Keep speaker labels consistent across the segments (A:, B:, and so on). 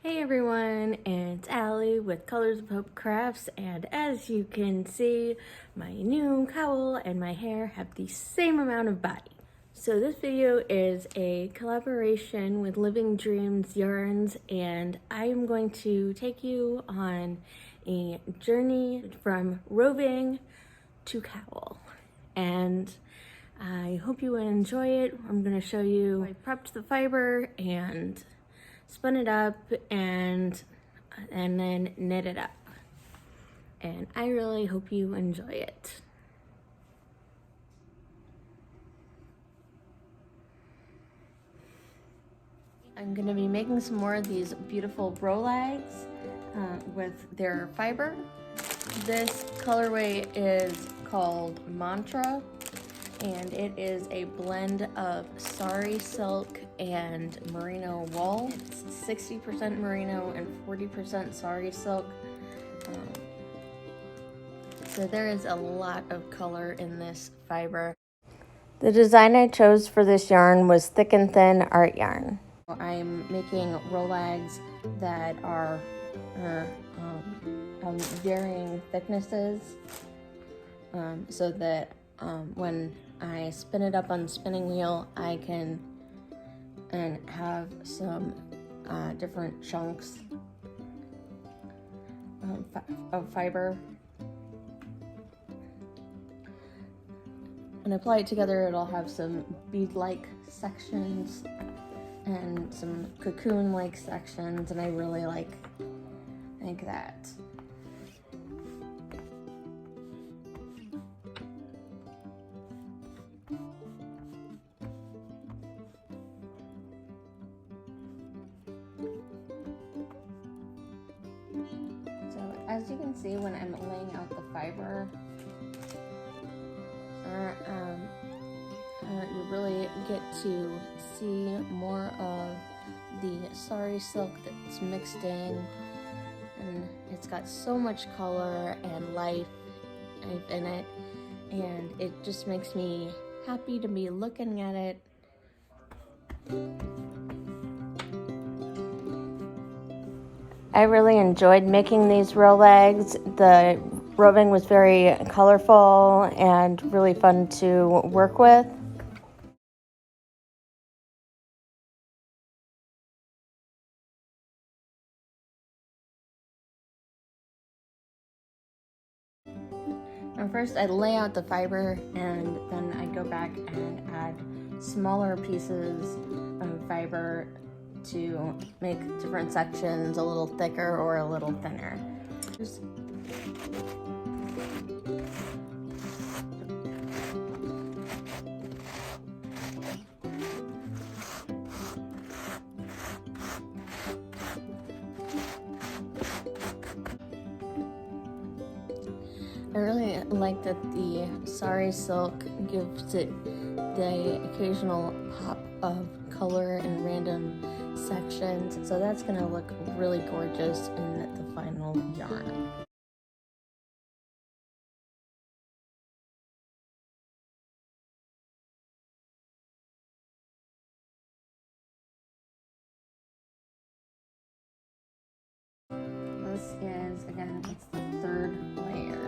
A: Hey everyone, it's Allie with Colors of Hope Crafts, and as you can see, my new cowl and my hair have the same amount of body. So this video is a collaboration with Living Dreams Yarns, and I am going to take you on a journey from roving to cowl. And I hope you enjoy it. I'm going to show you I prepped the fiber and spun it up and then knit it up, and I really hope you enjoy it. I'm going to be making some more of these beautiful Rolags with their fiber. This colorway is called Mantra, and it is a blend of sari silk and merino wool. It's 60% merino and 40% sari silk. So there is a lot of color in this fiber. The design I chose for this yarn was thick and thin art yarn. I'm making Rolags that are varying thicknesses so that when I spin it up on the spinning wheel, I can have some different chunks of fiber. When I apply it together, it'll have some bead-like sections and some cocoon-like sections, and I really like that. As you can see, when I'm laying out the fiber, you really get to see more of the sari silk that's mixed in, and it's got so much color and life in it, and it just makes me happy to be looking at it. I really enjoyed making these Rolags. The roving was very colorful and really fun to work with. And first I lay out the fiber, and then I go back and add smaller pieces of fiber to make different sections a little thicker or a little thinner. I really like that the sari silk gives it the occasional pop of color and random sections, so that's going to look really gorgeous in the final yarn. This is, again, it's the third layer.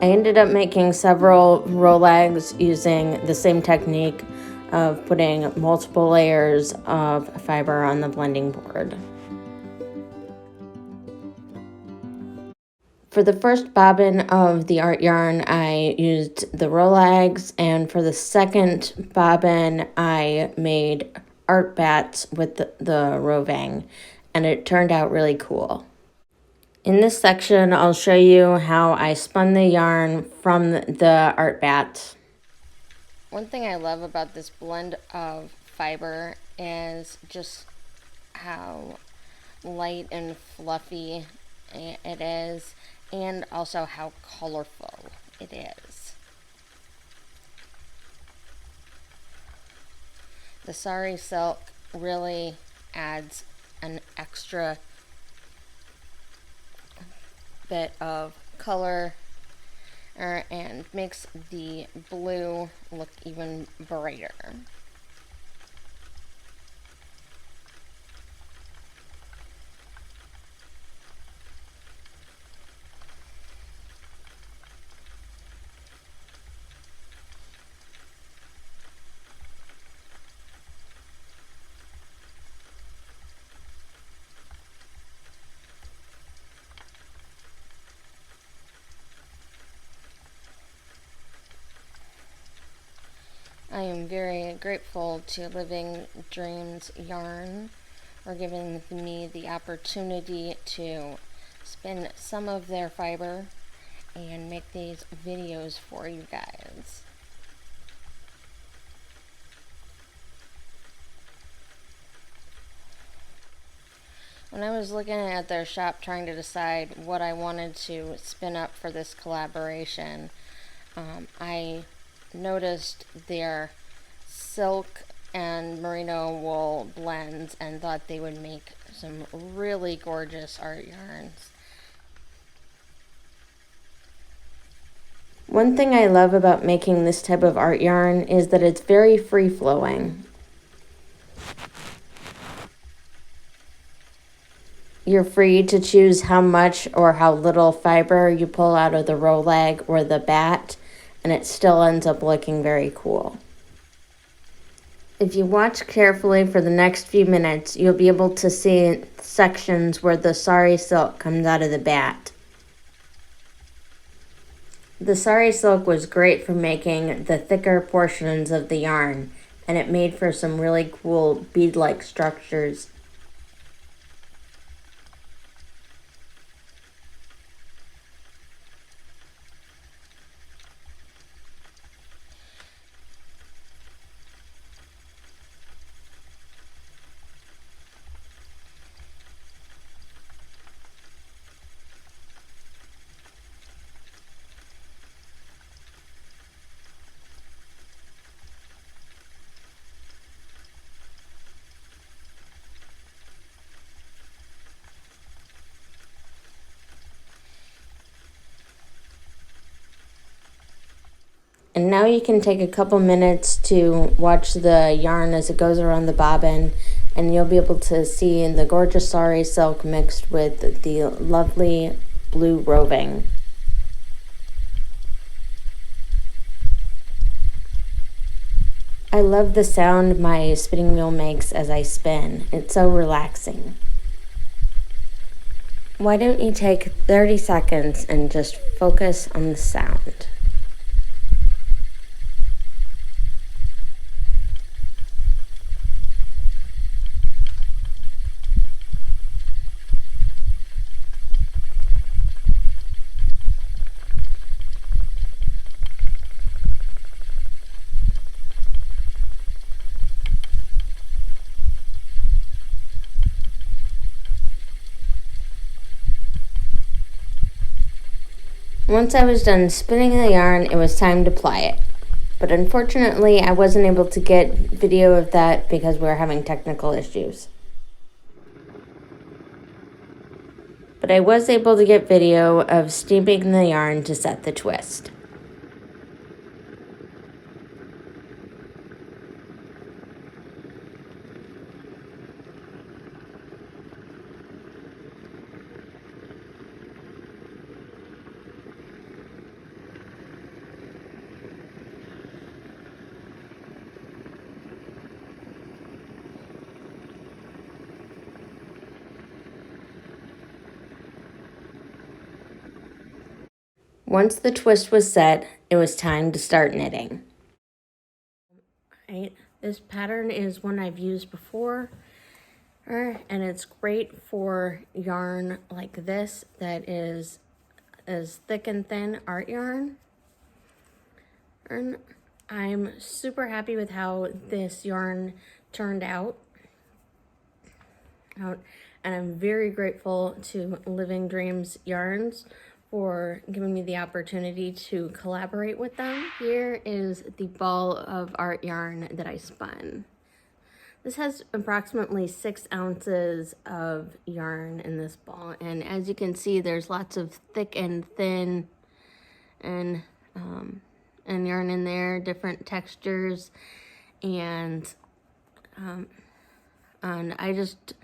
A: I ended up making several Rolags using the same technique of putting multiple layers of fiber on the blending board. For the first bobbin of the art yarn, I used the Rolags, and for the second bobbin, I made art bats with the roving, and it turned out really cool. In this section, I'll show you how I spun the yarn from the art bat. One thing I love about this blend of fiber is just how light and fluffy it is, and also how colorful it is. The sari silk really adds an extra bit of color and makes the blue look even brighter. I am very grateful to Living Dreams Yarn for giving me the opportunity to spin some of their fiber and make these videos for you guys. When I was looking at their shop trying to decide what I wanted to spin up for this collaboration, I noticed their silk and merino wool blends and thought they would make some really gorgeous art yarns. One thing I love about making this type of art yarn is that it's very free-flowing. You're free to choose how much or how little fiber you pull out of the Rolag or the bat, and it still ends up looking very cool. If you watch carefully for the next few minutes, you'll be able to see sections where the sari silk comes out of the bat. The sari silk was great for making the thicker portions of the yarn, and it made for some really cool bead-like structures. And now you can take a couple minutes to watch the yarn as it goes around the bobbin, and you'll be able to see the gorgeous sari silk mixed with the lovely blue roving. I love the sound my spinning wheel makes as I spin. It's so relaxing. Why don't you take 30 seconds and just focus on the sound? Once I was done spinning the yarn, it was time to ply it. But unfortunately, I wasn't able to get video of that because we were having technical issues. But I was able to get video of steaming the yarn to set the twist. Once the twist was set, it was time to start knitting. Right, this pattern is one I've used before, and it's great for yarn like this that is as thick and thin art yarn. And I'm super happy with how this yarn turned out. And I'm very grateful to Living Dreams Yarns for giving me the opportunity to collaborate with them. Here is the ball of art yarn that I spun. This has approximately 6 ounces of yarn in this ball, and as you can see, there's lots of thick and thin and yarn in there, different textures, and I just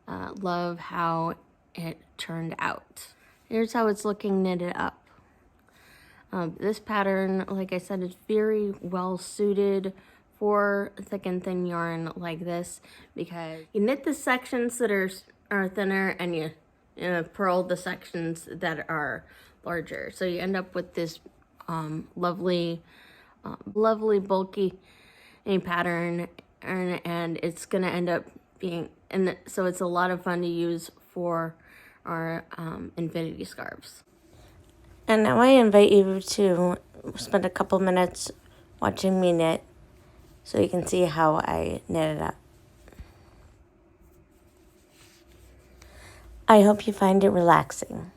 A: love how it turned out. Here's how it's looking knitted up. This pattern, like I said, is very well suited for thick and thin yarn like this, because you knit the sections that are thinner and you purl the sections that are larger. So you end up with this lovely bulky pattern, and it's gonna end up being, and so it's a lot of fun to use for our infinity scarves. And now I invite you to spend a couple minutes watching me knit, so you can see how I knit it up. I hope you find it relaxing.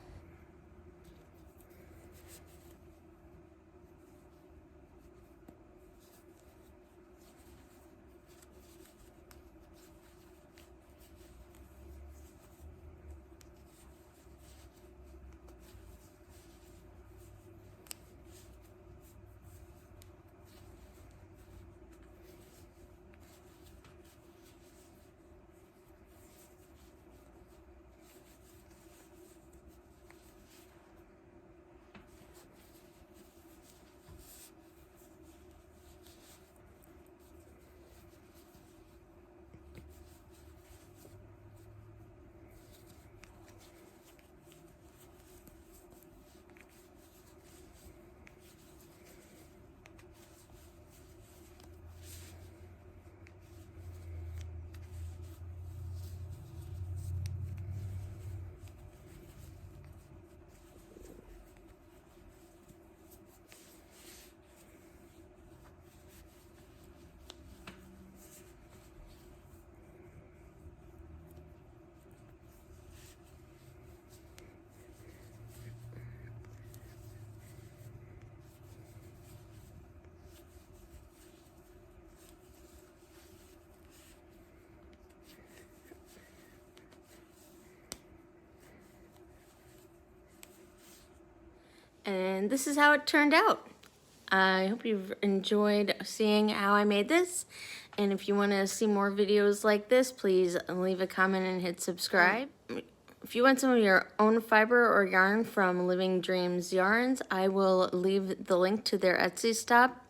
A: And this is how it turned out. I hope you've enjoyed seeing how I made this. And if you want to see more videos like this, please leave a comment and hit subscribe. If you want some of your own fiber or yarn from Living Dreams Yarns, I will leave the link to their Etsy shop.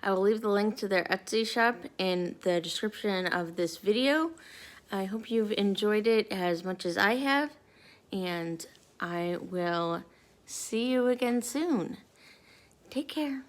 A: I will leave the link to their Etsy shop in the description of this video. I hope you've enjoyed it as much as I have, and I will see you again soon. Take care.